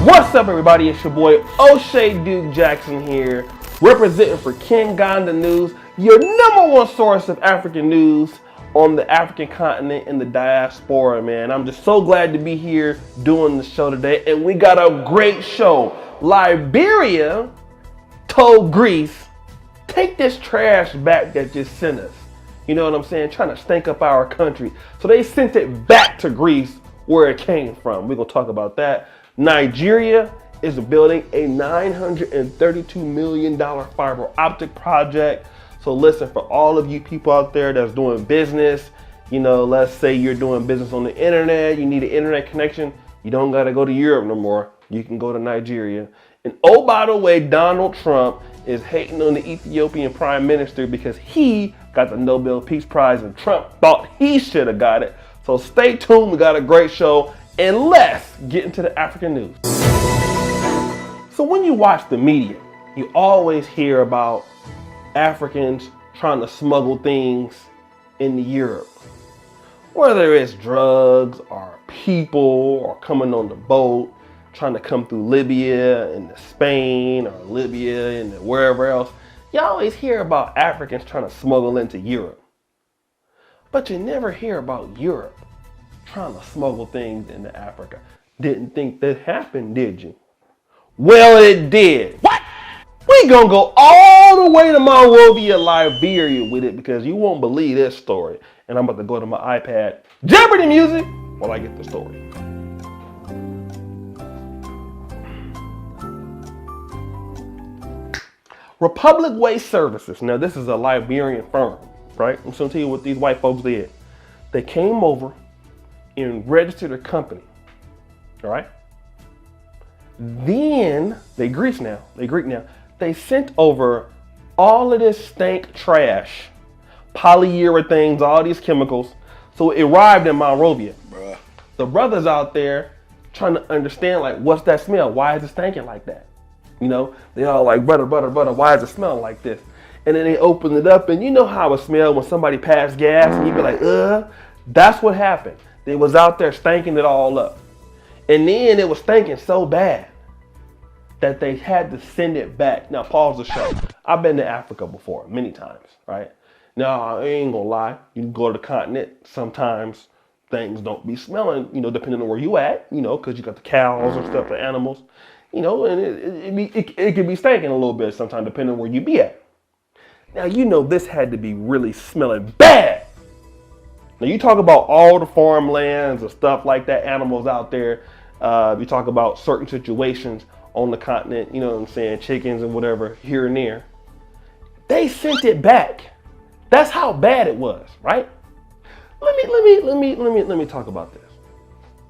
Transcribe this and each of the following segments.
What's up, everybody? It's your boy O'Shea Duke Jackson here, representing for Kenganda News, your #1 source of African news on the African continent and the diaspora, man. I'm just so glad to be here doing the show today, and we got a great show. Liberia told Greece, take this trash back that you sent us. You know what I'm saying? Trying to stink up our country. So they sent it back to Greece where it came from. We're going to talk about that. Nigeria is building a $932 million fiber optic project. So listen, for all of you people out there that's doing business, you know, let's say you're doing business on the internet, you need an internet connection, you don't got to go to Europe no more. You can go to Nigeria. And oh, by the way, Donald Trump is hating on the Ethiopian Prime Minister because he got the Nobel Peace Prize and Trump thought he should have got it. So stay tuned, we got a great show. And let's get into the African news. So when you watch the media, you always hear about Africans trying to smuggle things into Europe. Whether it's drugs or people or coming on the boat, trying to come through Libya and Spain or Libya and wherever else. You always hear about Africans trying to smuggle into Europe. But you never hear about Europe trying to smuggle things into Africa. Didn't think that happened, did you? Well, it did. What? We gonna go all the way to Monrovia, Liberia with it because you won't believe this story. And I'm about to go to my iPad, Jeopardy music, while I get the story. Republic Waste Services. Now, this is a Liberian firm, right? I'm just gonna tell you what these white folks did. They came over and registered a company, all right? Then, they Greek now. They sent over all of this stank trash, polyurethanes, all these chemicals. So it arrived in Monrovia. Bruh. The brothers out there trying to understand, like, what's that smell? Why is it stinking like that? You know, they all like, brother, why is it smelling like this? And then they open it up, and you know how it smells when somebody passed gas, and you be like, That's what happened. They was out there stinking it all up. And then it was stinking so bad that they had to send it back. Now, pause the show. I've been to Africa before, many times, right? Now, I ain't gonna lie. You can go to the continent. Sometimes things don't be smelling, you know, depending on where you at, you know, because you got the cows and stuff, the animals, you know, and it can be stinking a little bit sometimes, depending on where you be at. Now, you know, this had to be really smelling bad. Now, you talk about all the farmlands and stuff like that, animals out there. You talk about certain situations on the continent, you know what I'm saying, chickens and whatever, here and there. They sent it back. That's how bad it was, right? Let me talk about this.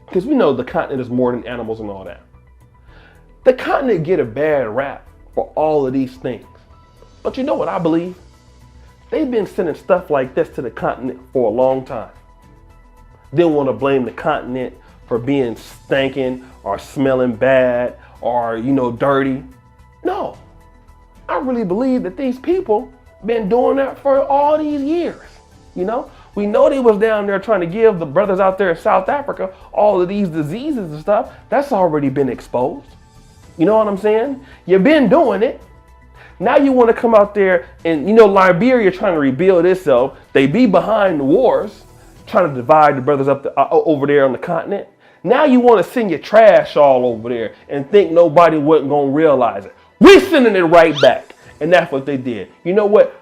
Because we know the continent is more than animals and all that. The continent get a bad rap for all of these things. But you know what I believe? They've been sending stuff like this to the continent for a long time. They don't want to blame the continent for being stinking or smelling bad or, you know, dirty. No, I really believe that these people been doing that for all these years. You know, we know they was down there trying to give the brothers out there in South Africa all of these diseases and stuff. That's already been exposed. You know what I'm saying? You've been doing it. Now you want to come out there and, you know, Liberia trying to rebuild itself. They be behind the wars, trying to divide the brothers up over there on the continent. Now you want to send your trash all over there and think nobody wasn't going to realize it. We're sending it right back. And that's what they did. You know what?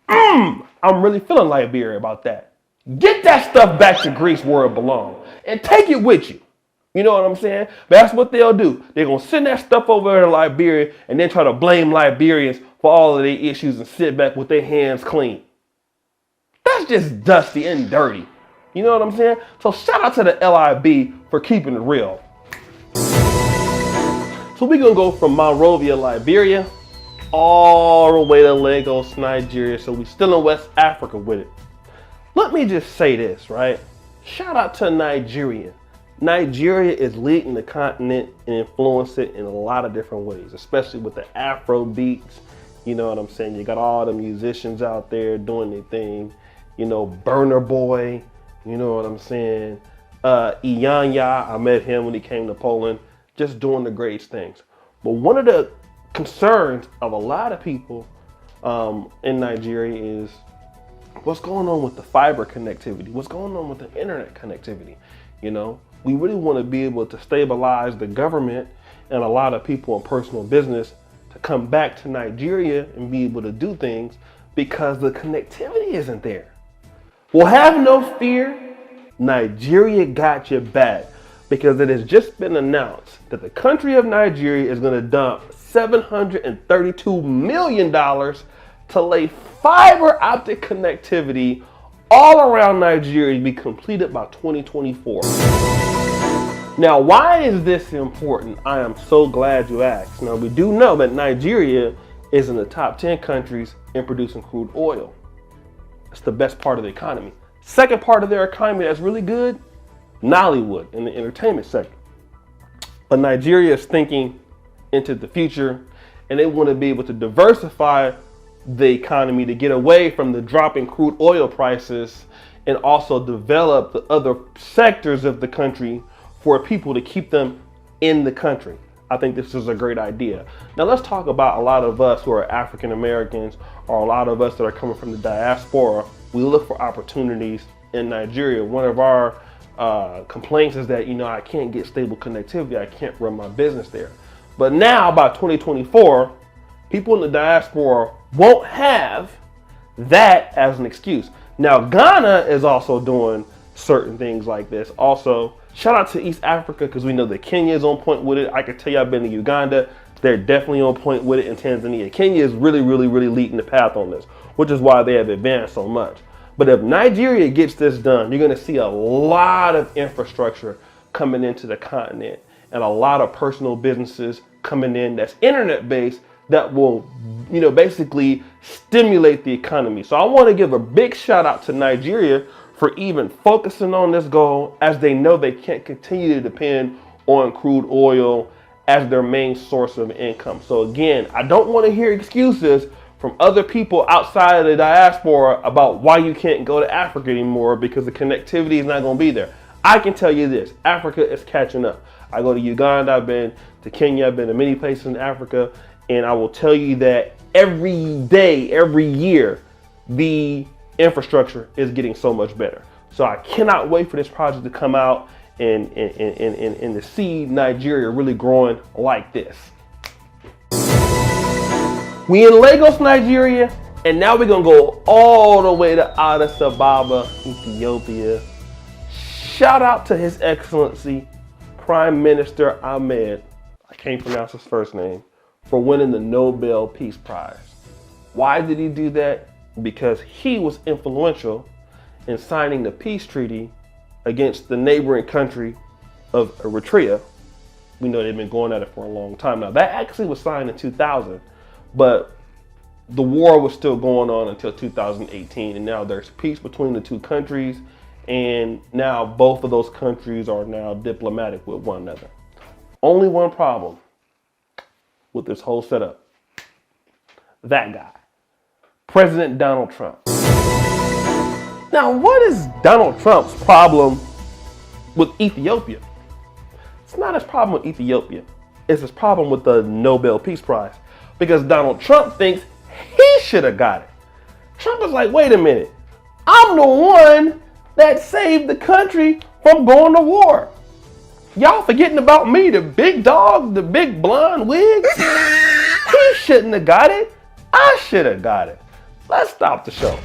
I'm really feeling Liberia about that. Get that stuff back to Greece where it belongs and take it with you. You know what I'm saying? That's what they'll do. They're going to send that stuff over there to Liberia and then try to blame Liberians for all of their issues and sit back with their hands clean. That's just dusty and dirty. You know what I'm saying? So shout out to the LIB for keeping it real. So we're going to go from Monrovia, Liberia, all the way to Lagos, Nigeria. So we're still in West Africa with it. Let me just say this, right? Shout out to Nigeria. Nigeria is leading the continent and influencing it in a lot of different ways, especially with the Afro beats. You know what I'm saying? You got all the musicians out there doing their thing. You know, Burner Boy, you know what I'm saying? Iyanya, I met him when he came to Poland. just doing the greatest things. But one of the concerns of a lot of people in Nigeria is what's going on with the fiber connectivity? What's going on with the internet connectivity? You know, we really want to be able to stabilize the government and a lot of people in personal business to come back to Nigeria and be able to do things because the connectivity isn't there. Well, have no fear. Nigeria got your back because it has just been announced that the country of Nigeria is going to dump $732 million to lay fiber optic connectivity all around Nigeria to be completed by 2024. Now, why is this important? I am so glad you asked. Now, we do know that Nigeria is in the top 10 countries in producing crude oil. It's the best part of the economy. Second part of their economy that's really good, Nollywood in the entertainment sector. But Nigeria is thinking into the future and they want to be able to diversify the economy to get away from the dropping crude oil prices and also develop the other sectors of the country for people to keep them in the country. I think this is a great idea. Now let's talk about a lot of us who are African Americans or a lot of us that are coming from the diaspora. We look for opportunities in Nigeria. One of our complaints is that, I can't get stable connectivity. I can't run my business there. But now by 2024, people in the diaspora won't have that as an excuse. Now Ghana is also doing certain things like this. Also, shout out to East Africa because we know that Kenya is on point with it. I can tell you I've been to Uganda. They're definitely on point with it in Tanzania. Kenya is really leading the path on this, which is why they have advanced so much. But if Nigeria gets this done, you're going to see a lot of infrastructure coming into the continent and a lot of personal businesses coming in that's internet based that will, basically stimulate the economy. So I want to give a big shout out to Nigeria for even focusing on this goal, as they know they can't continue to depend on crude oil as their main source of income. So again, I don't want to hear excuses from other people outside of the diaspora about why you can't go to Africa anymore because the connectivity is not going to be there. I can tell you this, Africa is catching up. I go to Uganda, I've been to Kenya, I've been to many places in Africa, and I will tell you that every day, every year, the infrastructure is getting so much better. So I cannot wait for this project to come out and to see Nigeria really growing like this. We in Lagos, Nigeria, and now we're gonna go all the way to Addis Ababa, Ethiopia. Shout out to His Excellency Prime Minister Ahmed, I can't pronounce his first name, for winning the Nobel Peace Prize. Why did he do that? Because he was influential in signing the peace treaty against the neighboring country of Eritrea. We know they've been going at it for a long time now. That actually was signed in 2000, but the war was still going on until 2018, and now there's peace between the two countries, and now both of those countries are now diplomatic with one another. Only one problem with this whole setup. That guy. President Donald Trump. Now, what is Donald Trump's problem with Ethiopia? It's not his problem with Ethiopia. It's his problem with the Nobel Peace Prize. Because Donald Trump thinks he should have got it. Trump is like, wait a minute. I'm the one that saved the country from going to war. Y'all forgetting about me, the big dog, the big blonde wig? He shouldn't have got it. I should have got it. Let's stop the show.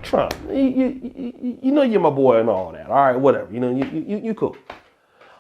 Trump, you know you're my boy and all that. All right, whatever. You cool.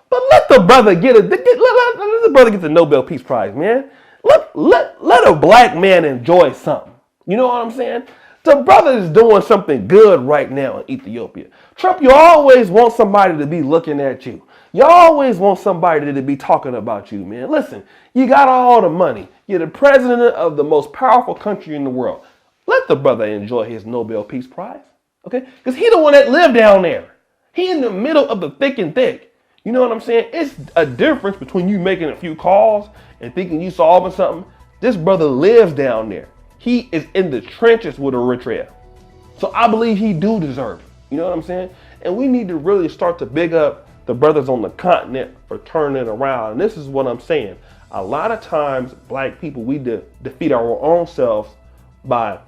But let the brother let the brother get the Nobel Peace Prize, man. Let a black man enjoy something. You know what I'm saying? The brother is doing something good right now in Ethiopia. Trump, you always want somebody to be looking at you. You always want somebody to be talking about you, man. Listen, you got all the money. You're the president of the most powerful country in the world. Let the brother enjoy his Nobel Peace Prize, okay? Because he the one that lived down there. He in the middle of the thick and thick. You know what I'm saying? It's a difference between you making a few calls and thinking you solving something. This brother lives down there. He is in the trenches with Eritrea. So I believe he do deserve it. You know what I'm saying? And we need to really start to big up the brothers on the continent are turning it around. And this is what I'm saying. A lot of times, black people, we defeat our own selves by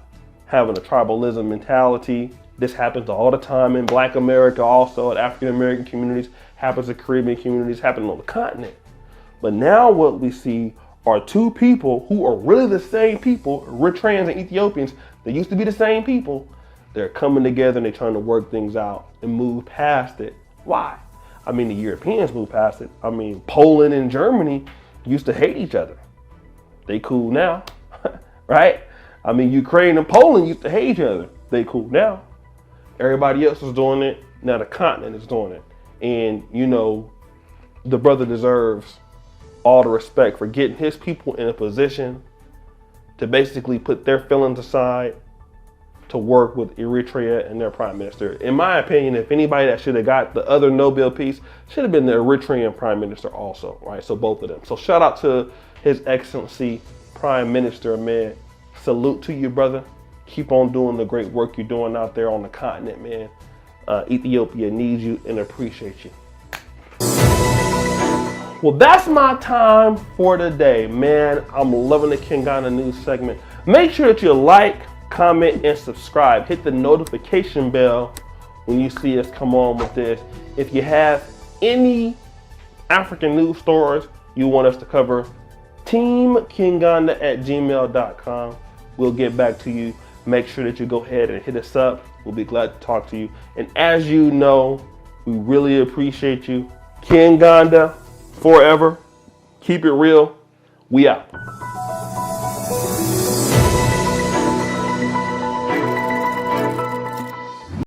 having a tribalism mentality. This happens all the time in Black America, also at African American communities, happens in Caribbean communities, happens on the continent. But now what we see are two people who are really the same people, Eritreans and Ethiopians. They used to be the same people. They're coming together and they're trying to work things out and move past it. Why? I mean, the Europeans moved past it. I mean, Poland and Germany used to hate each other. They cool now, right? I mean, Ukraine and Poland used to hate each other. They cool now. Everybody else is doing it. Now the continent is doing it. And, you know, the brother deserves all the respect for getting his people in a position to basically put their feelings aside to work with Eritrea and their prime minister. In my opinion, if anybody that should have got the other Nobel Peace should have been the Eritrean prime minister also, right? So both of them. So shout out to His Excellency Prime Minister Ahmed. Salute to you, brother. Keep on doing the great work you're doing out there on the continent, man. Ethiopia needs you and appreciates you. Well, that's my time for today, man. I'm loving the Kenganda news segment. Make sure that you like, comment, and subscribe. Hit the notification bell when you see us come on with this. If you have any African news stories you want us to cover, teamkenganda@gmail.com. We'll get back to you. Make sure that you go ahead and hit us up. We'll be glad to talk to you. And as you know, we really appreciate you. Kenganda forever. Keep it real. We out.